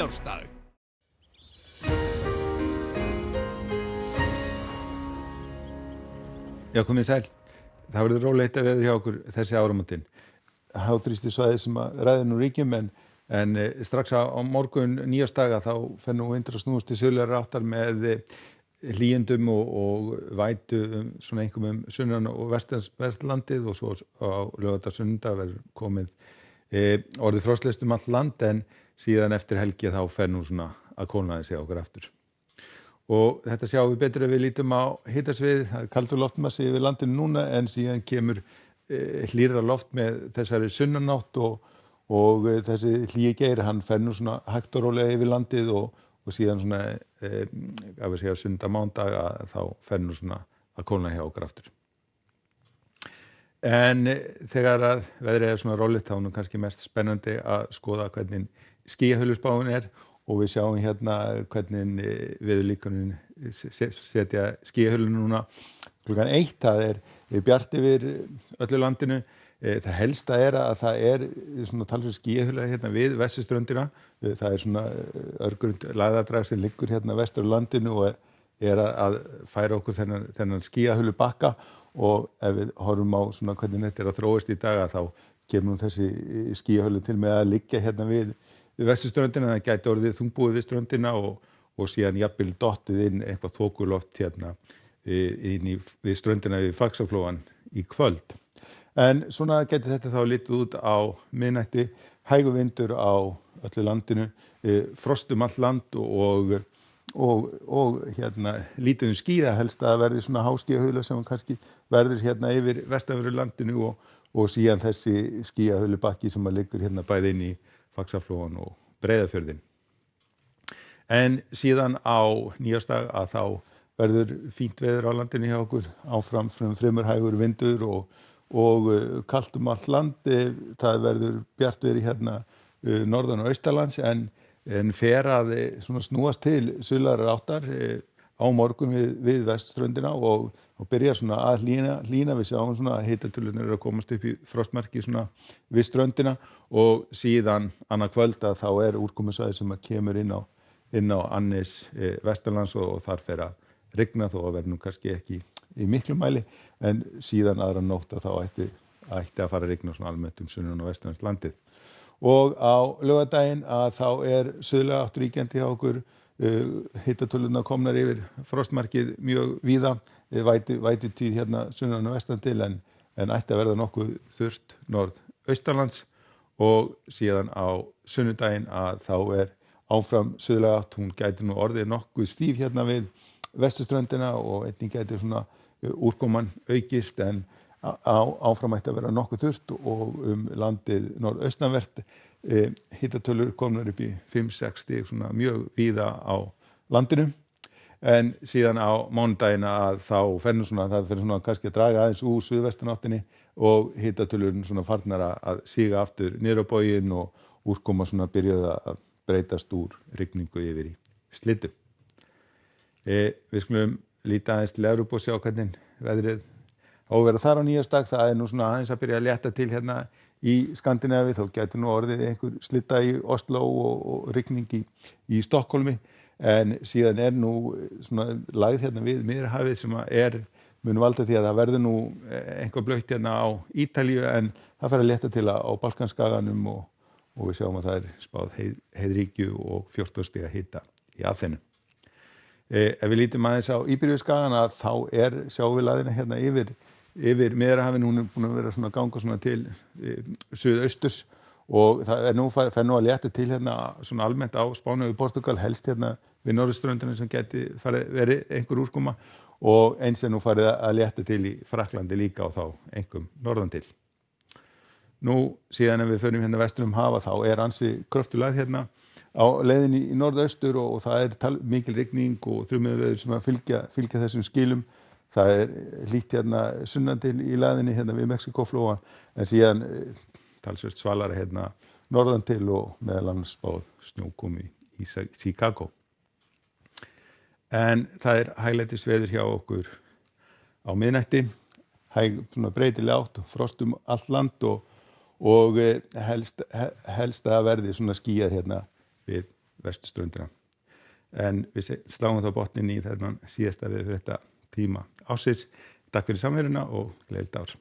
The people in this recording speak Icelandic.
nýársdag. Já, komið sæl. Það verður rólegt að veður hjá okkur þessi áramótin. Háþrýstisvæði sem að ræður nú ríkjum en strax á morgun nýársdaga þá fer nú vindur að snúast til suðlægari áttar með hlýindum og vætu svona einkum sunnan og vestanlandið og svo á laugardagssunnudag verður komið orðið frostlaust allt land en síðan eftir helgi þá fer nú svona að kólna þessi okkur aftur. Og þetta sjáum við betur ef við lítum á hitasvið, það kaldur loftmassi yfir landinu núna en síðan kemur hlýrra loft með þessari sunnanátt og þessi hlýi geir, hann fer nú svona hægt og rólega yfir landið og síðan svona, ef við segja sunnudag mánudag þá fer nú svona að kólna hjá okkur aftur. En þegar að veðrið svona rólegt þá er nú kannski mest spennandi að skoða hvernig skýjahulluspáin og við sjáum hérna hvernig veðurlíkönin setja skýjahullu núna klukkan 1, það bjart yfir öllu landinu. Það helsta að það svona talsverð skýjahulla hérna við vesturströndina. Það svona örgrund lægðardrag sem liggur hérna vestur á landinu og að færa okkur þennan skýjahullu bakka og ef við horfum á svona hvernig þetta að þróast í dag þá kemur nú þessi skýjahullu til með að liggja hérna við vesturströndina, það gæti orðið þungbúið við ströndina og síðan jafnvel dottið inn eitthvað þokuloft hérna við ströndina við Faxaflóann í kvöld. En svona gæti þetta þá litið út á miðnætti, hægur vindur á öllu landinu, frost allt land og hérna lítið skýða helst að verði svona háskýjahula sem kannski verður hérna yfir vestanverðu landinu og síðan þessi skýjahulubakki sem liggur hérna bæði inn í Faxaflóann og Breiðafjörðinn. En síðan á nýársdag að þá verður fínt veður á landinu hjá okkur, áfram fremur hægur vindur og kalt allt land. Það verður bjart veður hérna norðan og austanlands en fer að svona snúast til suðlægari áttar á morgun við vesturströndina og byrjar svona að hlýna. Við sjáum svona að hitatölurnar að komast upp í frostmarki svona við ströndina og síðan annað kvöld að þá úrkomusvæði sem að kemur inn á annis vestanlands og þar fer að rigna þó að verður nú kannski ekki í miklu mæli en síðan aðra nótt að þá ætti að fara að rigna svona almennt sunnan og vestanlands landið. Og á laugardaginn að þá suðlæga átt ríkjandi hjá okkur, hitatölurnar komnar yfir frostmarkið mjög víða, vætutíð hérna sunnan og vestan til en ætti að verða nokkuð þurrt norðaustanlands og síðan á sunnudaginn að þá áfram suðlæga átt, hún gæti nú orðið nokkuð stíf hérna við vesturströndina og einnig gæti svona úrkoman aukist en áfram ætti að vera nokkuð þurrt og landið norðaustanvert. Hitatölur komnar upp í 5-6 stig svona mjög víða á landinu en síðan á mánudaginn að þá fer svona kannski að draga aðeins úr suðvestanáttinni og hitatölur svona farnar að síga aftur niður á bóginn og úrkoma svona byrjaði að breytast úr rigningu yfir í slyddu. Við skulum líta aðeins til Evrópu og sjá hvernig veðrið á að vera þar á nýársdag. Það nú svona aðeins að byrja að létta til hérna í Skandinavíu, þó gæti nú orðið einhver slydda í Oslo og rigning í Stokkólmi en síðan nú svona lægð hérna við Miðjarðarhafið sem mun valda því að það verður nú einhver blautt hérna á Ítalíu en það fer að létta til á Balkanskaganum og við sjáum að það spáð heiðríkju og 14 stiga hita í Aþenu. Ef við lítum aðeins á Íberíuskagann að þá sjáum við lægðina hérna yfir Miðjarðarhafið, hún búin að vera svona að ganga svona til suðausturs og það nú fer nú að létta til hérna svona almennt á Spáni og Portúgal, helst hérna við norðurströndina sem gæti verið einhver úrkoma og eins nú farið að létta til í Frakklandi líka og þá einkum norðan til. Nú síðan ef við förum hérna vestur hafa þá ansi kröftug lægð hérna á leiðinni í norðaustur og það mikil rigning og þrumuveður sem að fylgja þessum skilum. Það hlýtt hérna sunnan til í leiðinni hérna við Mexíkóflóa en síðan talsvert svalara hérna norðan til og meðal annars spáð snjókomi í Chicago. En það hæglætisveður hjá okkur á miðnætti, svona breytileg átt, frost allt land og helst að verði svona skýjað hérna við vesturströndina. En við sláum þá botnin í þennan síðasta veðurfrétta tíma ársins. Takk fyrir samveruna og gleðilegt ár.